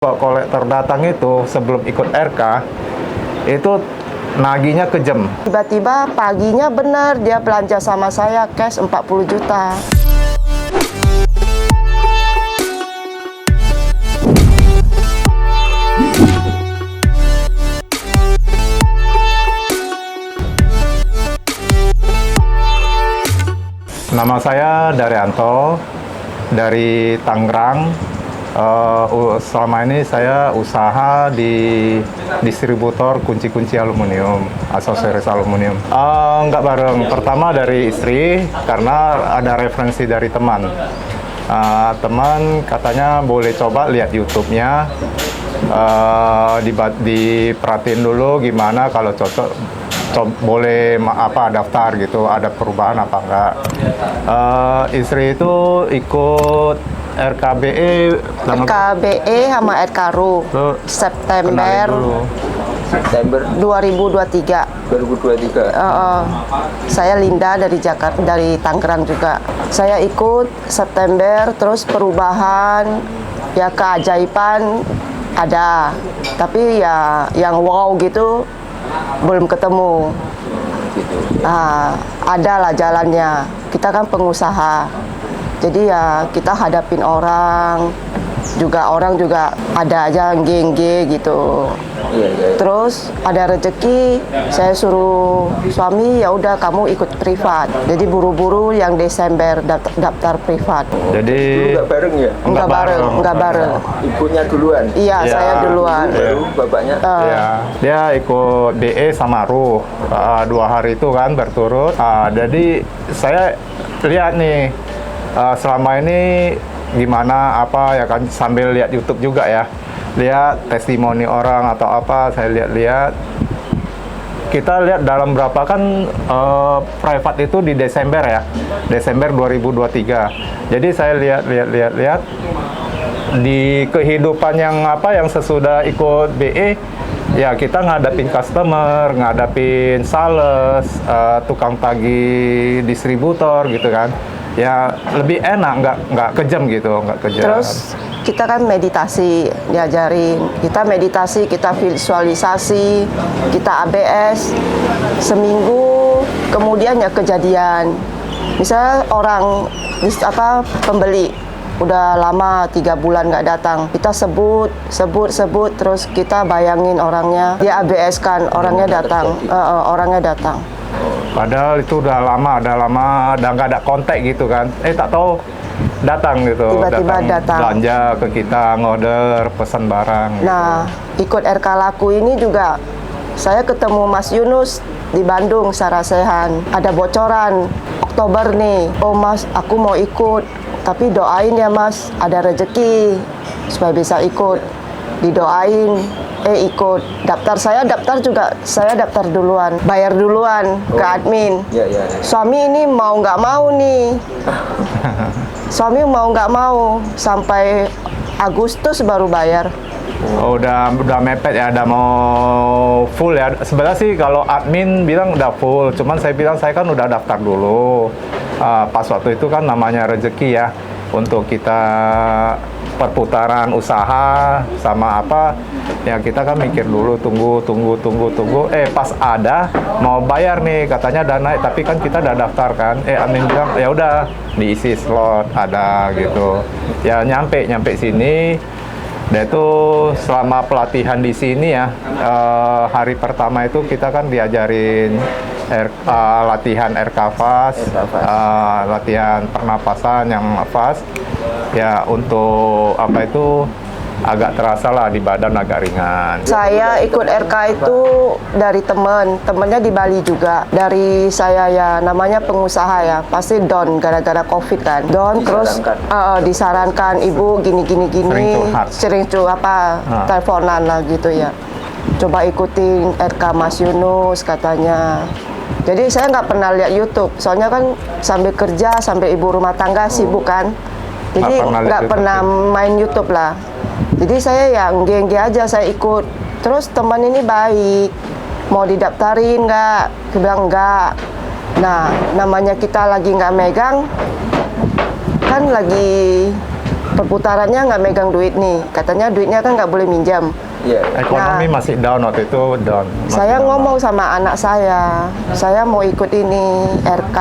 Kolektor datang itu sebelum ikut RK itu naginya kejam. Tiba-tiba paginya benar dia belanja sama saya cash 40 juta. Nama saya Daryanto dari Tangerang. Selama ini saya usaha di distributor kunci-kunci aluminium, aksesoris aluminium. Nggak bareng. Pertama dari istri, karena ada referensi dari teman. Teman katanya boleh coba lihat YouTube-nya, diperhatiin dulu gimana, kalau cocok boleh daftar gitu, ada perubahan apa enggak. Istri itu ikut RKBE sama RKRU September 2023. Saya Linda dari Jakarta, dari Tangerang juga. Saya ikut September, terus perubahan ya, keajaiban ada, tapi ya yang wow gitu belum ketemu. Ada lah jalannya. Kita kan pengusaha, jadi ya kita hadapin orang juga ada aja geng-geng gitu. Terus ada rezeki, saya suruh suami, ya udah kamu ikut privat. Jadi buru-buru yang Desember daftar privat. Jadi nggak bareng ya? Nggak bareng. Ibunya duluan? Iya, saya duluan. Baru bapaknya? Dia ikut DE sama RUH 2 hari itu kan berturut. Jadi saya lihat nih selama ini gimana ya kan, sambil lihat YouTube juga ya, lihat testimoni orang atau apa, saya lihat. Kita lihat dalam berapa kan private itu di Desember ya, Desember 2023. Jadi saya lihat di kehidupan yang sesudah ikut BE, ya kita ngadapin customer, ngadapin sales, tukang tagih distributor gitu kan. Ya lebih enak, nggak kejam gitu, nggak kejam. Terus kita kan meditasi, diajarin. Kita meditasi, kita visualisasi, kita ABS. Seminggu kemudian ya kejadian. Misalnya orang pembeli udah lama 3 bulan nggak datang, kita sebut, terus kita bayangin orangnya, dia ABS kan, orangnya datang. Padahal itu udah lama, udah nggak ada kontak gitu kan. Tak tahu datang gitu. Tiba-tiba datang. Belanja ke kita, ngorder, pesan barang. Nah, ikut RK Laku ini juga, saya ketemu Mas Yunus di Bandung, Sarasehan. Ada bocoran, Oktober nih. Oh Mas, aku mau ikut. Tapi doain ya Mas, ada rezeki supaya bisa ikut. Didoain. Ikut saya daftar duluan, bayar duluan ke admin. Suami ini mau nggak mau nih. Suami mau nggak mau sampai Agustus baru bayar. Udah mepet ya, udah mau full ya. Sebenarnya sih kalau admin bilang udah full, cuman saya bilang saya kan udah daftar dulu. Pas waktu itu kan namanya rezeki ya, untuk kita perputaran usaha sama ya kita kan mikir dulu, tunggu. Pas ada mau bayar nih, katanya udah naik, tapi kan kita udah daftar kan. Admin bilang ya udah diisi slot ada gitu. Ya nyampe sini. Dan itu selama pelatihan di sini ya, hari pertama itu kita kan diajarin latihan RKFAS, latihan pernapasan yang fast. Ya untuk agak terasa lah di badan, agak ringan. Saya ikut RK itu dari temennya di Bali juga. Dari saya ya, namanya pengusaha ya, pasti down gara-gara COVID kan. Down, terus disarankan ibu gini. Sering teleponan lah gitu ya. Coba ikutin RK Mas Yunus katanya. Jadi saya nggak pernah lihat YouTube, soalnya kan sambil kerja, sambil ibu rumah tangga sibuk kan. Jadi nggak pernah main YouTube lah. Jadi saya yang geng aja, saya ikut. Terus teman ini baik, mau didaftarin nggak? Dia bilang nggak. Nah, namanya kita lagi nggak megang, kan lagi perputarannya nggak megang duit nih. Katanya duitnya kan nggak boleh minjam. Iya. Ekonomi masih down waktu itu, down. Masih Saya down. ngomong sama anak saya mau ikut ini RK.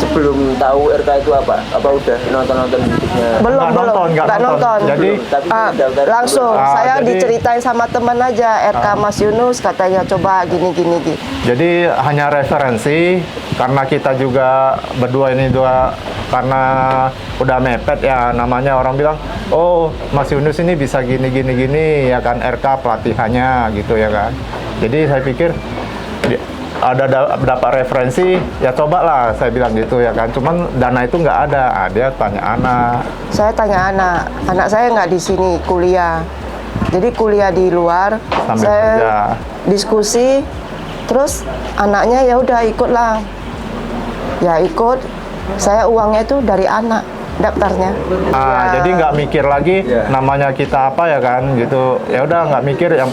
Sebelum tahu RK itu apa? Apa udah nonton YouTube-nya? Belum, Nggak nggak nonton. Jadi Tapi daftar Langsung, Ah, saya jadi- diceritain sama teman aja, RK Mas Yunus katanya coba gini. Jadi hanya referensi karena kita juga berdua ini dua karena udah mepet ya, namanya orang bilang, oh Mas Yunus ini bisa gini ya kan, RK pelatihannya gitu ya kan. Jadi saya pikir dapat referensi ya cobalah, saya bilang gitu ya kan. Cuman dana itu nggak ada. Dia tanya anak. Saya tanya anak saya nggak di sini kuliah. Jadi kuliah di luar, Sambil saya kerja. diskusi, terus anaknya ya udah ikutlah. Ya ikut, saya uangnya itu dari anak daftarnya. Ya. Jadi nggak mikir lagi Ya. namanya kita apa ya kan gitu. Ya udah nggak mikir yang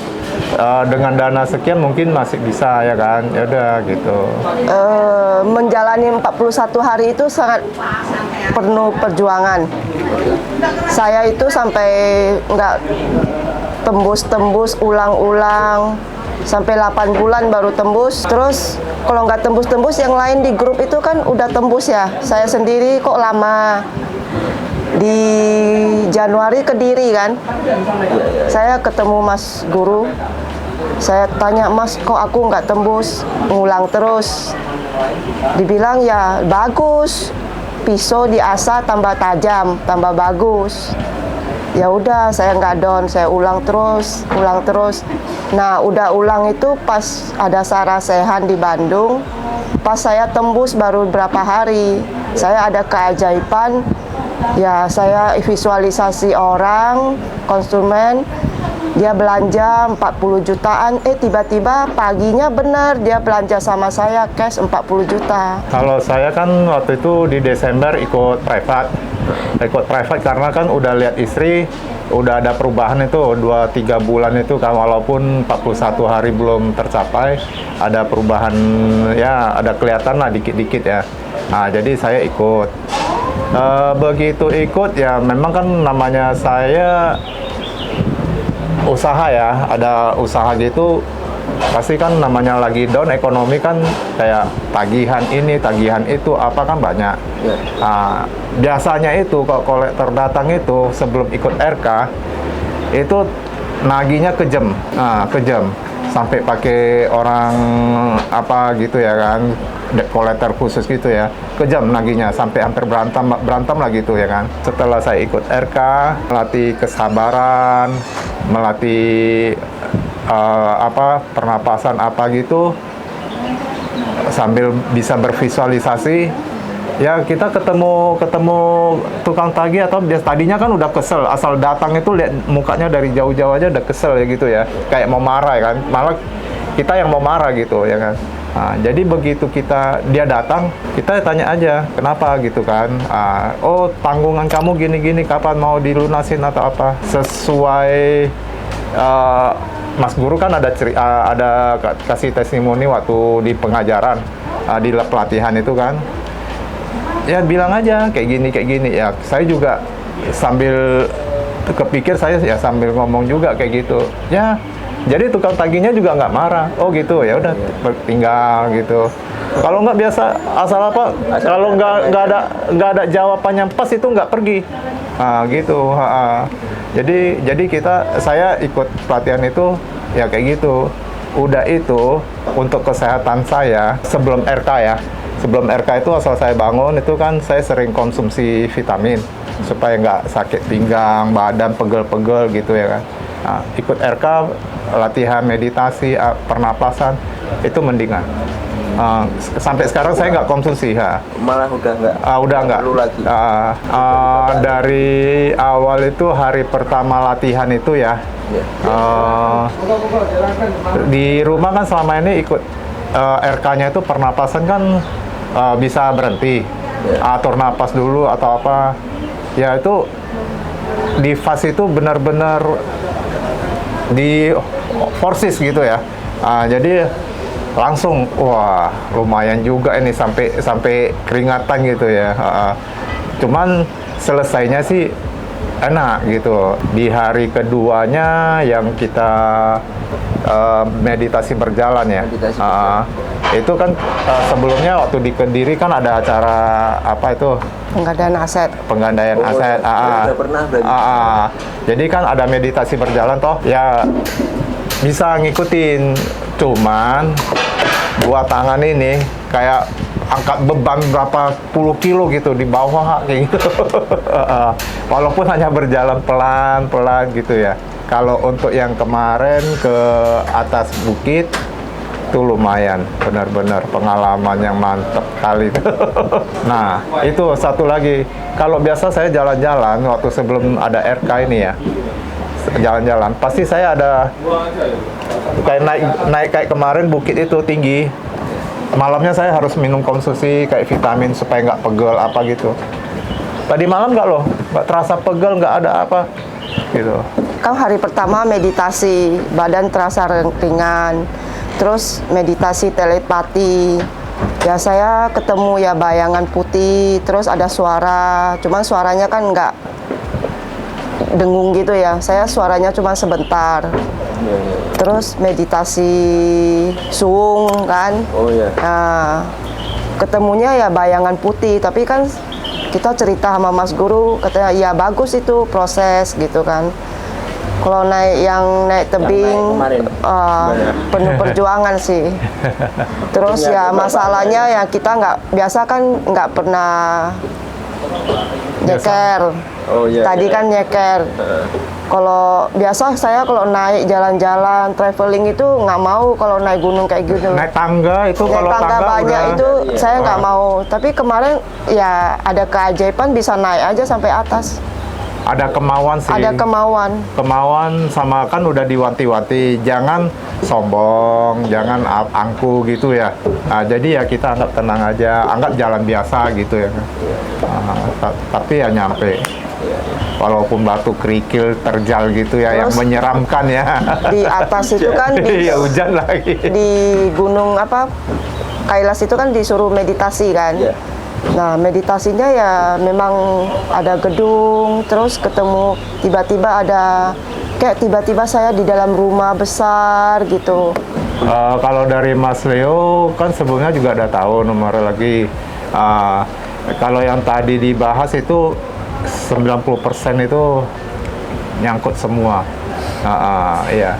dengan dana sekian mungkin masih bisa ya kan. Ya udah gitu. Menjalani 41 hari itu sangat penuh perjuangan. Saya itu sampai nggak tembus ulang-ulang sampai 8 bulan baru tembus. Terus kalau nggak tembus yang lain di grup itu kan udah tembus ya. Saya sendiri kok lama. Di Januari Kediri kan, saya ketemu Mas Guru. Saya tanya, Mas, kok aku nggak tembus, ngulang terus. Dibilang ya bagus, pisau diasah tambah tajam, tambah bagus. Ya udah, saya nggak down, saya ulang terus. Nah, udah ulang itu pas ada Sarasehan di Bandung. Pas saya tembus baru berapa hari, saya ada keajaiban. Ya, saya visualisasi orang, konsumen, dia belanja 40 jutaan, tiba-tiba paginya benar dia belanja sama saya cash 40 juta. Kalau saya kan waktu itu di Desember ikut private karena kan udah lihat istri udah ada perubahan itu 2-3 bulan itu kan, walaupun 41 hari belum tercapai, ada perubahan ya, ada kelihatan lah dikit-dikit ya. Nah, jadi saya ikut. Begitu ikut ya memang kan namanya saya usaha ya, ada usaha gitu pasti kan namanya lagi down ekonomi kan, kayak tagihan ini tagihan itu apa kan banyak. Nah, biasanya itu kalau kolektor datang itu sebelum ikut RK itu naginya kejam, kejam sampai pakai orang apa gitu ya kan, kolektor khusus gitu ya, kejam naginya sampai hampir berantem lah gitu ya kan. Setelah saya ikut RK, melatih kesabaran, melatih pernapasan apa gitu, sambil bisa bervisualisasi. Ya kita ketemu tukang tagih atau tadinya kan udah kesel, asal datang itu lihat mukanya dari jauh-jauh aja udah kesel ya gitu ya, kayak mau marah ya kan, malah kita yang mau marah gitu ya kan. Nah, jadi begitu dia datang, kita tanya aja kenapa gitu kan. Oh tanggungan kamu gini-gini, kapan mau dilunasin atau apa, sesuai Mas Guru kan ada kasih testimoni waktu di pengajaran, di pelatihan itu kan. Ya bilang aja kayak gini ya, saya juga sambil kepikir, saya ya sambil ngomong juga kayak gitu ya. Jadi tukang tagihnya juga nggak marah, oh gitu ya udah tinggal gitu. Kalau nggak biasa asal apa, kalau nggak ada jawaban yang pas itu nggak pergi, gitu. Jadi saya ikut pelatihan itu ya kayak gitu. Udah itu untuk kesehatan saya sebelum RK ya. Sebelum RK itu asal saya bangun itu kan saya sering konsumsi vitamin supaya nggak sakit pinggang, badan pegel-pegel gitu ya kan. Nah, ikut RK, latihan meditasi, pernapasan itu mendingan. Sampai sekarang saya nggak konsumsi ya. Malah udah nggak Perlu lagi. Dari awal itu hari pertama latihan itu ya. Di rumah kan selama ini ikut RK-nya itu pernapasan kan bisa berhenti, atur napas dulu atau apa. Ya itu di fase itu benar-benar di forces gitu ya. Jadi langsung wah lumayan juga ini sampai keringatan gitu ya. Cuman selesainya sih enak gitu. Di hari keduanya yang kita meditasi berjalan ya. Meditasi berjalan. Itu kan sebelumnya waktu di Kediri kan ada acara apa itu? Penggandaan aset. Penggandaian aset. Udah pernah berarti. Jadi kan ada meditasi berjalan toh, ya bisa ngikutin. Cuman dua tangan ini kayak angkat beban berapa puluh kilo gitu di bawah kayak gitu. Walaupun hanya berjalan pelan-pelan gitu ya. Kalau untuk yang kemarin ke atas bukit itu lumayan, benar-benar pengalaman yang mantap kali. Nah, itu satu lagi. Kalau biasa saya jalan-jalan waktu sebelum ada RK ini ya, jalan-jalan, pasti saya ada kayak naik kayak kemarin bukit itu tinggi. Malamnya saya harus minum konsumsi kayak vitamin supaya nggak pegel apa gitu. Tadi malam nggak loh, nggak terasa pegel, nggak ada apa gitu. Kan hari pertama meditasi, badan terasa ringan. Terus meditasi telepati. Ya saya ketemu ya bayangan putih, terus ada suara. Cuman suaranya kan nggak dengung gitu ya. Saya suaranya cuma sebentar. Terus meditasi suung kan. Oh iya. Nah, ketemunya ya bayangan putih, tapi kan kita cerita sama Mas Guru, katanya ya bagus itu proses gitu kan. Kalau naik tebing naik kemarin, penuh perjuangan sih. Terus ya masalahnya ya kita biasa kan nggak pernah nyeker. Oh iya. Tadi kan nyeker. Kalau biasa saya kalau naik jalan-jalan traveling itu nggak mau kalau naik gunung kayak gitu. Naik tangga itu Naik kalau tangga banyak udah, itu iya. saya nggak mau. Tapi kemarin ya ada keajaiban bisa naik aja sampai atas. ada kemauan sih. Ada kemauan. Kemauan sama kan udah diwanti-wanti, jangan sombong, jangan angku gitu ya. Nah, jadi ya kita anggap tenang aja, anggap jalan biasa gitu ya. Tapi ya nyampe. Walaupun batu kerikil terjal gitu ya, yang Terus, menyeramkan ya. Di atas itu kan Iya, hujan lagi. di gunung apa Kailas itu kan disuruh meditasi kan. Iya. Nah meditasinya ya memang ada gedung, terus ketemu tiba-tiba tiba-tiba saya di dalam rumah besar gitu. Kalau dari Mas Leo kan sebelumnya juga ada tahu nomor lagi. Kalau yang tadi dibahas itu 90% itu nyangkut semua. Iya.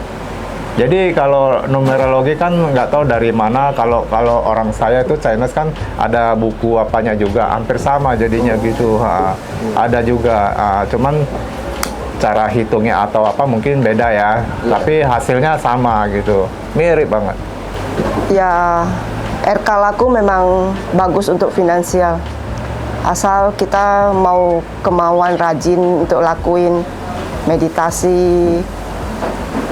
Jadi kalau numerologi kan nggak tahu dari mana. Kalau orang saya itu Chinese kan ada buku apanya juga hampir sama jadinya gitu. Ada juga. Cuman cara hitungnya atau apa mungkin beda ya. Tapi hasilnya sama gitu. Mirip banget. Ya RK Laku memang bagus untuk finansial. Asal kita mau kemauan rajin untuk lakuin meditasi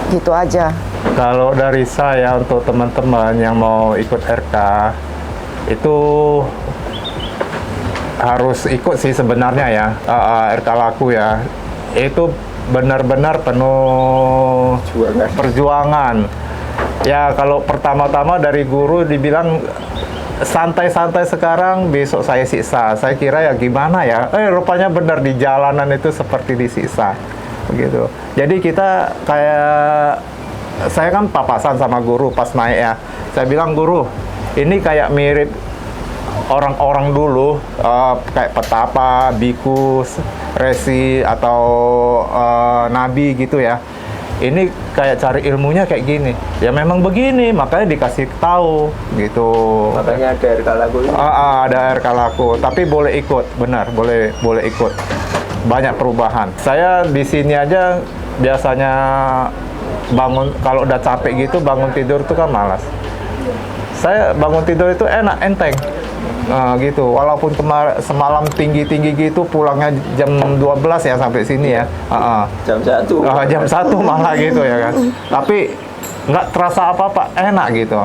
gitu aja. Kalau dari saya untuk teman-teman yang mau ikut RK itu harus ikut sih sebenarnya ya, RK Laku ya. Itu benar-benar penuh perjuangan. Ya kalau pertama-tama dari guru dibilang santai-santai sekarang, besok saya siksa. Saya kira ya gimana ya? Rupanya benar di jalanan itu seperti disiksa. Begitu. Jadi kita kayak saya kan papasan sama guru pas naik ya. Saya bilang, guru, ini kayak mirip orang-orang dulu, kayak petapa, bikus, resi, atau nabi gitu ya. Ini kayak cari ilmunya kayak gini. Ya memang begini, makanya dikasih tahu gitu. Makanya ada RK Laku ini. Ada RK Laku, tapi boleh ikut, benar, boleh ikut. Banyak perubahan. Saya di sini aja biasanya bangun, kalau udah capek gitu bangun tidur tuh kan malas. Saya bangun tidur itu enak, enteng gitu. Walaupun semalam tinggi-tinggi gitu, pulangnya jam 12 ya sampai sini ya. Jam 1. Jam 1 malah gitu ya kan. Tapi nggak terasa apa-apa, enak gitu.